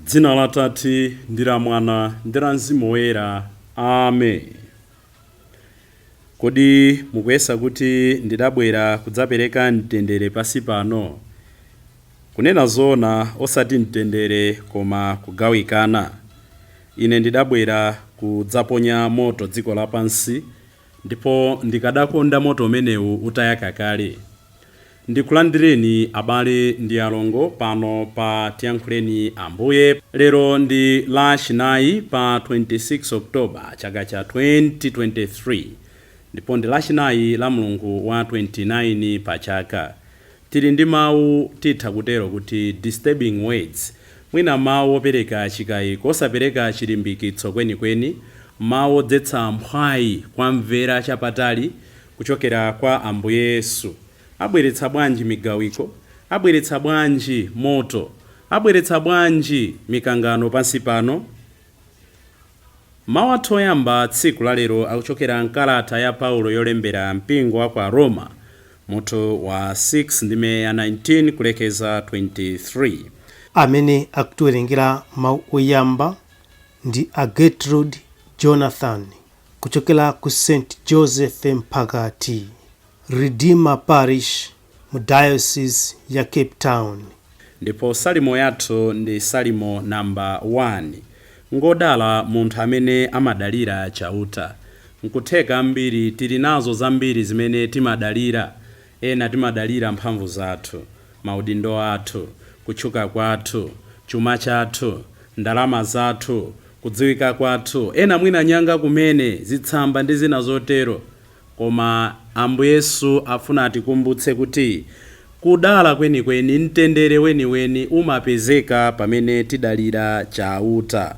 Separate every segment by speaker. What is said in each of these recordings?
Speaker 1: Dzina la Tate ndi la Mwana ndi la Mzimu Woyera. Amen. Kodi mukuyesa kuti ndidabwera kudzapereka mtendere pansi pano? Kunena zoona osati mtendere koma kugawikana. Ine ndidabwera kudzaponya moto dziko lapansi, ndipo ndikadakonda moto umenewu utayaka kale. Ndikulandireni abale ndi alongo pano pa Tiyankhuleni Ambuye. Lero ndi Lachinai pa 26 Oktoba chaka cha 2023, ndipo ndi Lachinai la Mulungu wa 29 Pachaka. Tili ndi mawu titha kutero kuti disturbing words, mwina mawu opereka chikayiko osapereka chilimbikitso kwenikweni, mawu odzetsa mphwayi kwa mvera chapatali kuchokera kwa Ambuye Yesu. Abweretsa bwanji migawiko, abweretsa bwanji moto, abweretsa bwanji mikangano pansi pano? Mawu athu oyamba tsiku la lero akuchokera mkalata ya Paulo yolembera mpingo wa kwa Roma, mutu wa 6 ndime ya 19 kulekeza 23.
Speaker 2: Amene akutiwerengera mawu oyamba ndi a Gertrude Jonathan kuchokera ku St. Joseph Mpakati, Redeemer Parish mu Diocese ya Cape Town.
Speaker 1: Ndipo salimo yathu ndi salimo namba 1. Ngodala munthu amene amadalira chauta. Nkutheka mbiri tili nazo zambiri zimene timadalira. Ena timadalira mphamvu zathu, maudindo athu, kutchuka kwathu, chuma chathu, ndalama zathu, kudziwika kwathu. Ena mwina nyanga kumene, zitsamba ndi zina zotero. Koma Ambuye Yesu afuna atikumbutse kuti kudala kwenikweni, mtendere weniweni umapezeka pamene tidalira chauta.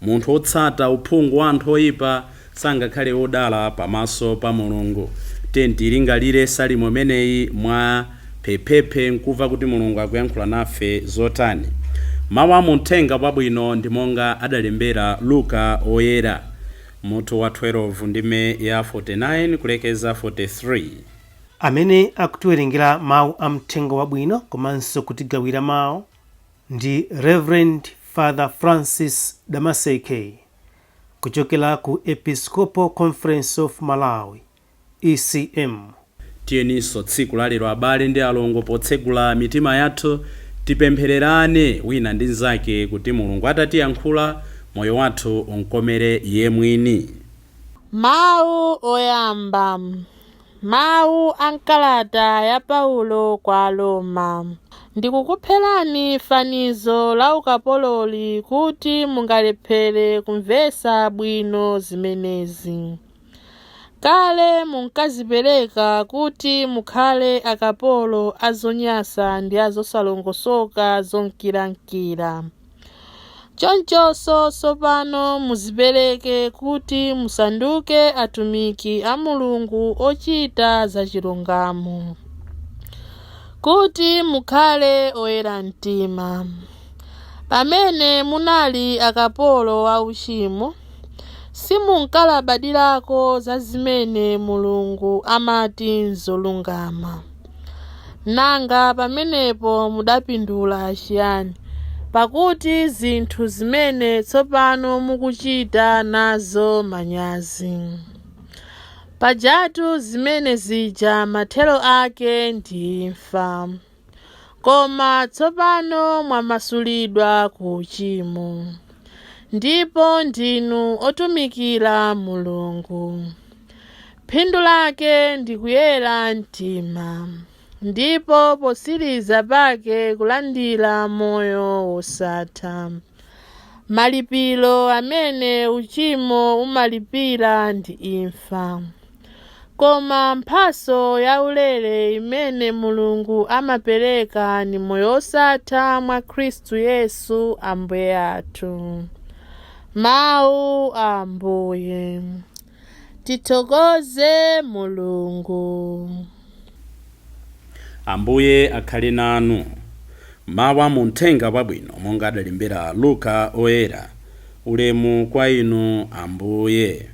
Speaker 1: Munthu otsata uphungu wa anthu oyipa sangakhale odala pamaso pa Mulungu. Tilingalire salimo imeneyi mwa phephe nkuva kuti Mulungu akuyankhula nafe zotani. Mawu amuthenga pabwino ndi monga adalembera Luka oyera, mutu wa 12 ndime ya 49 kulekeza 43.
Speaker 2: Amene akutiwerengera mawu amthenga wabwino komanso kutigawira mawu ndi Reverend Father Francis Damaseke kuchokera ku Episcopal Conference of Malawi, ECM.
Speaker 1: Tiyeninso tsiku la lero abale ndi alongo potsegula mitima yathu tipemphererane wina ndi nzake kuti Mulungu atatiyankhula moyo wathu unkomere iye mwini.
Speaker 3: Mawu oyamba. Mawu ankalata ya Paulo kwa Roma. Ndikukupherani fanizo la ukapololi kuti mungalephere kumvesa bwino zimenezi. Kale munkazipereka kuti mukhale akapolo azonyasa ndi azosalongosoka zonkirankhira. Chonchonso tsopano muzipereke kuti musanduke atumiki a Mulungu ochita zachilungamo, kuti mukhale oyera mtima. Pamene munali akapolo a uchimo, simunkalabadirako za zimene Mulungu amati nzolungama. Nanga pamenepo mudapindula chiyani? Pakuti zinthu zimene tsopano mukuchita nazo manyazi. Pajatu zimene zija mathero ake ndi imfa. Koma tsopano mwamasulidwa ku uchimo, ndipo ndinu otumikira Mulungu. Phindu lake ndi kuyera mtima, ndipo posiriza pake kulandira moyo wosatha. Malipiro amene uchimo umalipira ndi imfa. Koma mphaso yaulere imene Mulungu amapereka ni moyo wosatha mwa Khristu Yesu Ambuye athu. Mawu a Ambuye. Tithokoze Mulungu.
Speaker 1: Ambuye akhale nanu. Mawu amuthenga pabwino monga adalembera Luka oyera. Ulemu kwa inu Ambuye.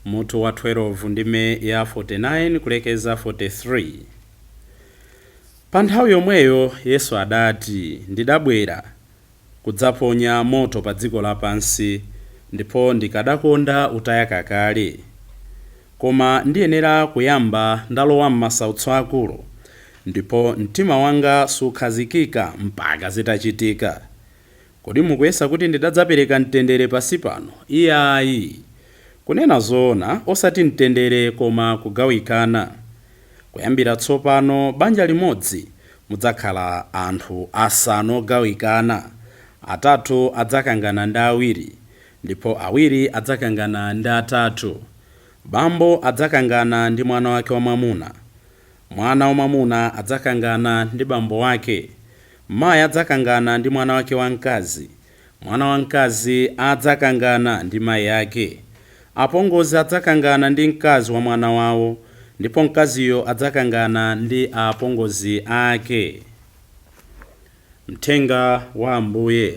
Speaker 1: Mutu wa 12 ndime ya 49 kulekeza 43. Pa nthawi yomweyo Yesu adati, ndidabwera kudzaponya moto pa dziko lapansi, ndipo ndikadakonda utayaka kale. Koma ndiyenera kuyamba ndalowa m'masautso akulu, ndipo mtima wanga sukhazikika mpaka zitachitika. Kodi mukuyesa kuti ndidadzapereka mtendere pasi pano? Iyayi. Kunena zoona, osati mtendere koma kugawikana. Kuyambira tsopano banja limodzi mudzakhala anthu asanu ogawikana. Atatu adzakangana ndi awiri, ndipo awiri adzakangana ndi atatu. Bambo adzakangana ndi mwana wake wamwamuna, mwana wamwamuna adzakangana ndi bambo wake, mayi adzakangana ndi mwana wake wamkazi, mwana wamkazi adzakangana ndi mayi ake. Apongozi adzakangana ndi mkazi wa mwana wawo, ndipo mkaziyo adzakangana ndi apongozi ake. Mthenga wa Ambuye.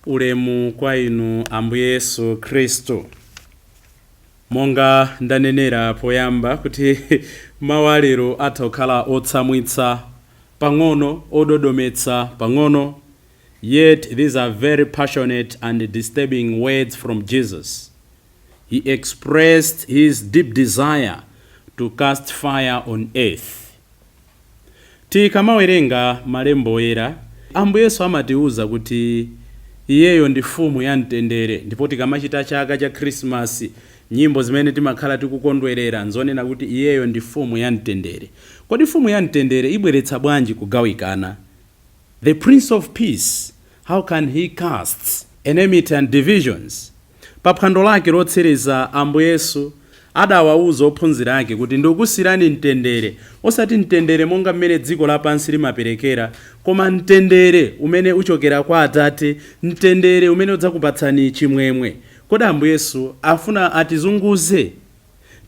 Speaker 1: Ulemu kwa inu Ambuye Yesu Khristu. Monga ndanenera poyamba kuti mawu alero atha kukhala otsamwitsa pang'ono, ododometsa pang'ono, yet these are very passionate and disturbing words from Jesus. He expressed his deep desire to cast fire on earth. Tikamawerenga malembo oyera, Ambuye Yesu amatiuza kuti iyeyo ndi mfumu ya mtendere, ndipo tikamachita chaka cha Krismasi, nyimbo zimene timakhala tikukondwerera nzonena kuti iyeyo ndi mfumu ya mtendere. Kodi mfumu ya mtendere ibweretsa bwanji kugawikana? The Prince of Peace, how can he cast enmity and divisions? Pa phwando lake lotsereza, Ambuye Yesu adawauza ophunzira ake kuti ndikusirani mtendere, osati mtendere monga mmene dziko lapansi limaperekera, koma mtendere umene uchokera kwa Atate, mtendere umene udzakupatsani chimwemwe. Kodi Ambuye Yesu afuna atizunguze?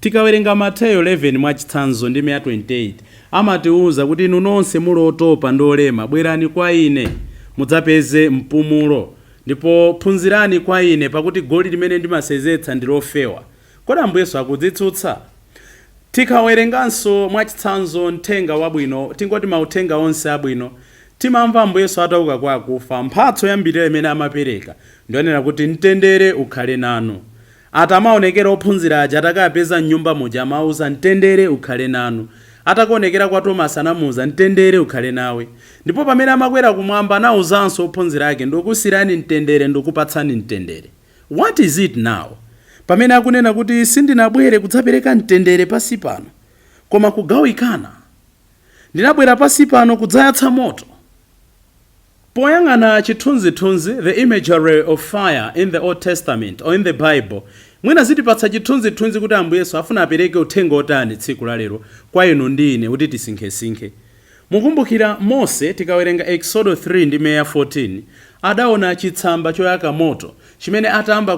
Speaker 1: Tikawerenga Mateyu 11 mwachitsanzo ndi 28, amatiuza kuti inu nonse muli otopa ndi olema, bwerani kwa ine mudzapeze mpumulo, ndipo phunzirani kwa ine, pakuti goli limene ndimasenzetsa ndi lofewa. Kodi Ambuye Yesu akudzitsutsa? Tikawerenganso mwachitsanzo mthenga wabwino, tingoti mauthenga onse abwino, timamva Ambuye Yesu atauka kwa akufa, mphatso yambiri imene amapereka ndionera kuti mtendere ukhale nanu. Atamaonekera ophunzira aja atakapeza mnyumba moja amauza mtendere ukhale nanu. Atakuonekera kwa Tomasi anamuuza mtendere ukhale nawe. Ndipo pamene amakwera kumwamba anauzanso ophunzira ake ndikusirani mtendere ndikupatsani mtendere. What is it now? Pamene akunena kuti sindinabwere kudzapereka mtendere pasi pano, koma kugawikana. Ndinabwera pasi pano kudzayatsa moto. Poyang'ana chithunzithunzi, the imagery of fire in the Old Testament or in the Bible, mwina zitipatsa chithunzithunzi kuti Ambuye Yesu afuna apereke uthenga otani tsiku la lero kwa inu ndi ine kuti tisinkhesinkhe. Mukumbukira Mose, tikawerenga Exodo 3 ndi 14, adaona chitsamba choyaka moto chimene atamba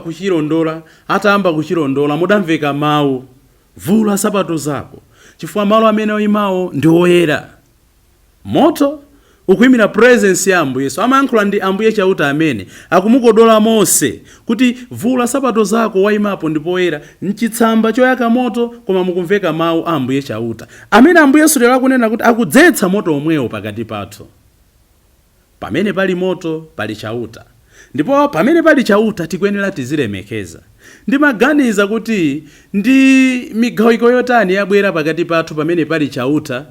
Speaker 1: kuchilondola mudamveka mawu, vula sapato zako, chifukwa malo amene oyimawo ndi oyera. Moto ukuyimira presence ya Ambuye Yesu. Amayankhula ndi Ambuye chauta amene akumukodola Mose kuti vula sapato zako wayimapo ndipo oyera, mchitsamba choyaka moto, koma mukumveka mawu a Ambuye chauta amene Ambuye Yesu lero akunena kuti akudzetsa moto omwewo pakati pathu. Pamene pali moto pali chauta, ndipo pamene pali chauta tikuyenera tizilemekeza. Ndimaganiza kuti ndi migawiko yotani yabwera pakati pathu pamene pali chauta,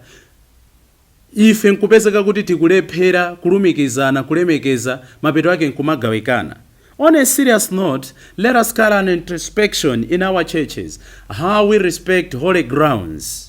Speaker 1: ife nkupezeka kuti tikulephera kulumikizana, kulemekeza, mapeto ake nkumagawikana. On a serious note, let us carry an introspection in our churches, how we respect holy grounds.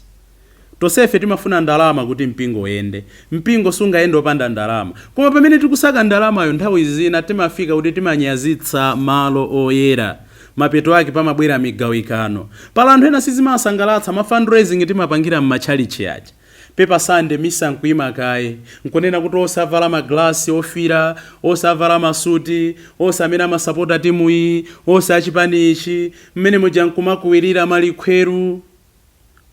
Speaker 1: Tosefe timafuna ndalama kuti mpingo yende. Mpingo sungayende opanda ndalama. Koma pamene tikusaka ndalamayo nthawi zina timafika kuti timanyazitsa malo oyera, mapeto ake pamabwera migawikano. Pala anthu ena sizimasangalatsa, ma fundraising timapangira m'matchalichi aja. Pepa Sunday misa nkuima kaye, nkunena kuti osavala maglasi ofira, osavala masuti, osamena masapota timu iyi, osachipanichi, mmene muja nkumakuwirira malikhweru.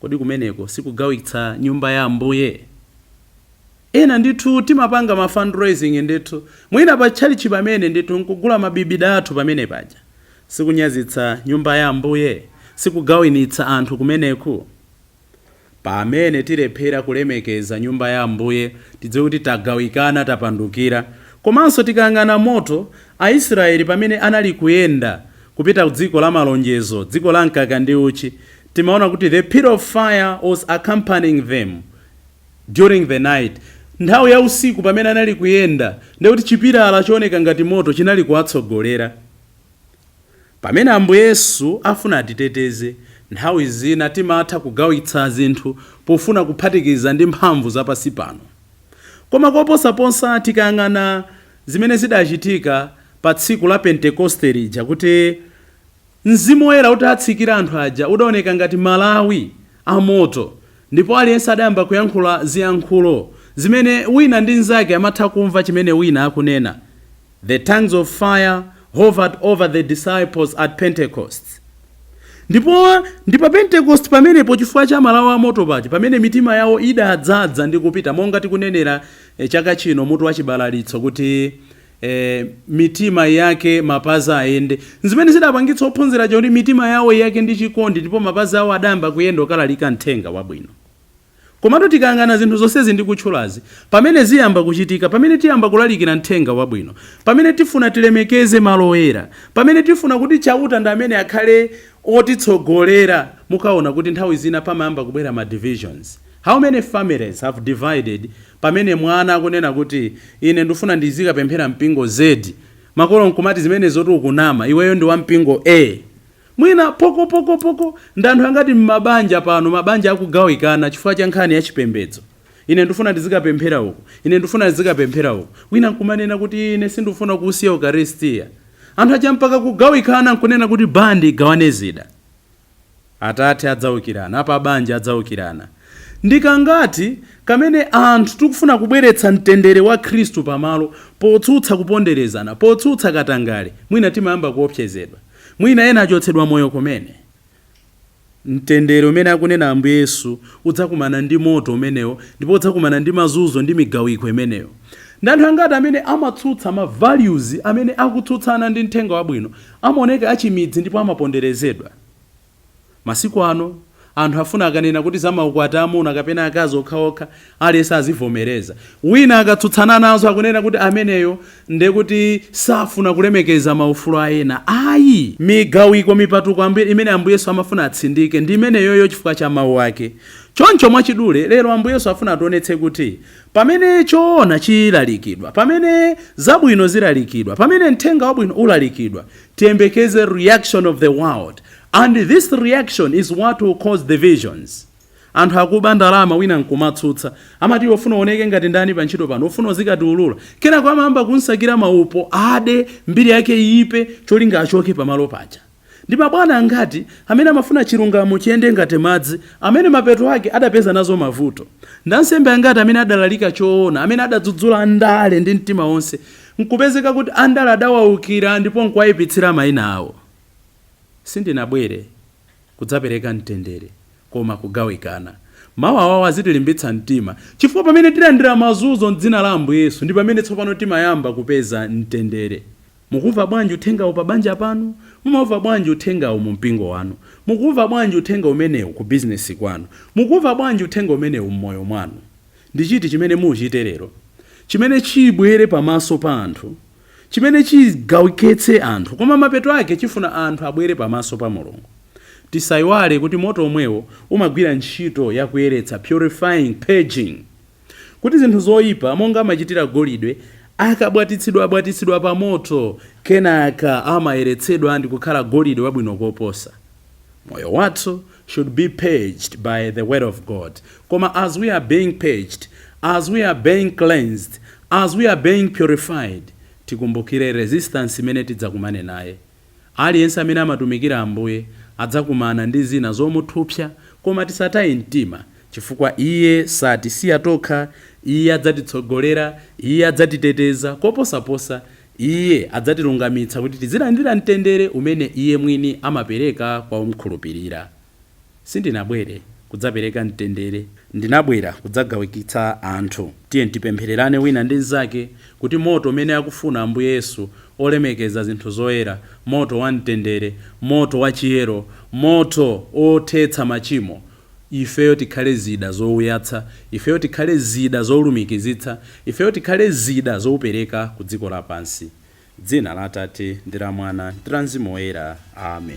Speaker 1: Kodi kumeneko sikugawitsa nyumba ya Ambuye? Ena ndithu timapanga ma fundraising ndithu, mwina pa chalichi pamene ndithu nkugula mabibida athu pamene paja. Sikunyazitsa nyumba ya Ambuye, sikugawinitsa anthu kumeneko. Pamene tilephera kulemekeza nyumba ya Ambuye, tidziwe kuti tagawikana, tapandukira. Komanso tikayang'ana moto, Aisraeli pamene anali kuyenda kupita ku dziko la malonjezo, dziko la mkaka ndi uchi, timaona kuti the pillar of fire was accompanying them during the night. Nthawi ya usiku pamene anali kuyenda, ndikuti chipilala chooneka ngati moto chinali kuwatsogolera. Pamene Ambuye Yesu afuna atiteteze, nthawi zina timatha kugawitsa zinthu pofuna kuphatikiza ndi mphamvu zapansi pano. Koma koposaposa tikayang'ana zimene zidachitika pa tsiku la Pentekoste lija, kuti Mzimu Woyera utatsikira anthu aja udaoneka ngati malawi a moto, ndipo aliyense adayamba kuyankhula ziyankhulo zimene wina ndi nzake amatha kumva chimene wina akunena. The tongues of fire hovered over the disciples at Pentecost. Ndipo pa Pentecost pamenepo chifukwa cha malawi a moto paja, pamene mitima yawo idadzadza ndi kupita, monga tikunenera chaka chino mutu wa chibalalitso kuti mitima yake mapazi ayende. Zimene zidapangitsa ophunzira kuti mitima yawo yake ndi chikondi, ndipo mapazi awo adayamba kuyenda okalalika mthenga wabwino. Komatu tikayang'ana zinthu zonsezi ndi kutchulazi, pamene ziyamba kuchitika, pamene tiyamba kulalikira mthenga wabwino, pamene tifuna tilemekeze malo oyera, pamene tifuna kuti chauta ndi amene akhale otitsogolera, mukaona kuti nthawi zina pamayamba kubwera ma divisions. How many families have divided pamene mwana akunena kuti ine ndifuna ndizikapemphera mpingo Z, makolo nkumati zimene zoti ukunama, iweyo ndi wa mpingo A. Mwina poko ndanthu angati m'mabanja pano, mabanja akugawikana chifukwa cha nkhani ya chipembedzo. Ine ndifuna ndizikapemphera uku, ine ndifuna ndizikapemphera uku. Wina nkumanena kuti ine sindifuna kusiya Eucharistia. Anthu aja mpaka kugawikana nkunena kuti bandi igawane zida. Atate adzawukirana, apa banja adzawukirana. Ndikangati kamene anthu tikufuna kubweretsa mtendere wa Khristu pamalo, potsutsa kuponderezana, potsutsa katangale, mwina timayamba kuopsezedwa. Mwina ena achotsedwa moyo kumene. Mtendere umene akunena Ambuye Yesu udzakumana ndi moto umenewo, ndipo udzakumana ndi mazunzo ndi migawiko imeneyo. Ndanthu angati amene amatsutsa ma values amene akutsutsana ndi mthenga wabwino, amaoneka achimidzi ndipo amaponderezedwa. Masiku ano anthu afuna akanena kuti zamaukwati amuna kapena akazi okhaokha aliyense azivomereza. Wina akatsutsana nazo akunena kuti ameneyo ndekuti safuna kulemekeza maufulu aena. Ayi, migawiko mipatuko ambiri imene Ambuye Yesu amafuna atsindike ndi imeneyoyo chifukwa cha mawu ake. Choncho mwachidule lero Ambuye Yesu afuna ationetse kuti pamene choona chilalikidwa, pamene zabwino zilalikidwa, pamene mthenga wabwino ulalikidwa, tiyembekeze reaction of the world. And this reaction is what will cause divisions. Anthu akuba ndalama wina nkumatsutsa, amati ofuna oneke ngati ndani pa ntchito pano, ofuna zikatiulula, kena kwa mamba kunsakira maupo ade mbiri yake ipe cholinga achoke pamalo paja. Ndipo bwana angati amene amafuna chilungamo chiyende ngati madzi, amene mapeto ake adapeza nazo mavuto. Ndansembe angati amene adalalika choona, amene adadzudzula andale ndi mtima wonse, nkupezeka kuti andale adawaukira ndipo nkwayipitsira mayina awo. Sindinabwere kudzapereka mtendere koma kugawikana. Mawu awawo azitilimbitsa mtima, chifukwa pamene tilandira mazunzo m'dzina la Ambuye Yesu ndi pamene tsopano timayamba kupeza mtendere. Mukumva bwanji uthengawo pa banja panu? Mumamva bwanji uthengawo mu mpingo wanu? Mukumva bwanji uthenga umenewu ku business kwanu? Mukumva bwanji uthenga umenewu m'moyo mwanu? Ndi chiti chimene muchite lero, chimene chibwere pamaso pa anthu, chimene chigawiketse anthu, koma mapeto ake chifuna anthu abwere pamaso pa Mulungu. Tisayiwale kuti moto omwewo umagwira ntchito yakuyeretsa, purifying, purging. Kuti zinthu zoyipa monga amachitira golide akabwatitsidwa pa moto, kenaka amayeretsedwa ndi kukhala golide wabwino koposa. Moyo wathu should be purged by the word of God. Koma as we are being purged, as we are being cleansed, as we are being purified, tikumbukire resistance imene tidzakumane naye. Aliyense amene amatumikira Ambuye adzakumana ndi zina zomuthupsa, koma tisataye mtima, chifukwa iye satisiya tokha, iye adzatitsogolera, iye adzatiteteza, koposaposa iye adzatilungamitsa kuti tizilandira mtendere umene iye mwini amapereka kwa omkhulupirira. Sindinabwere kudzapereka mtendere, ndinabwera kudzagawikitsa anthu. Tiye tipemphererane wina ndi nzake kuti moto umene akufuna Ambuye Yesu olemekeza zinthu zoyera, moto wa mtendere, moto wa chiyero, moto othetsa machimo, ifeyo tikhale zida zowuyatsa, ifeyo tikhale zida zolumikizitsa, ifeyo tikhale zida zowupereka ku dziko lapansi. Dzina la Atate ndi la Mwana ndi la Mzimu Woyera. Amen.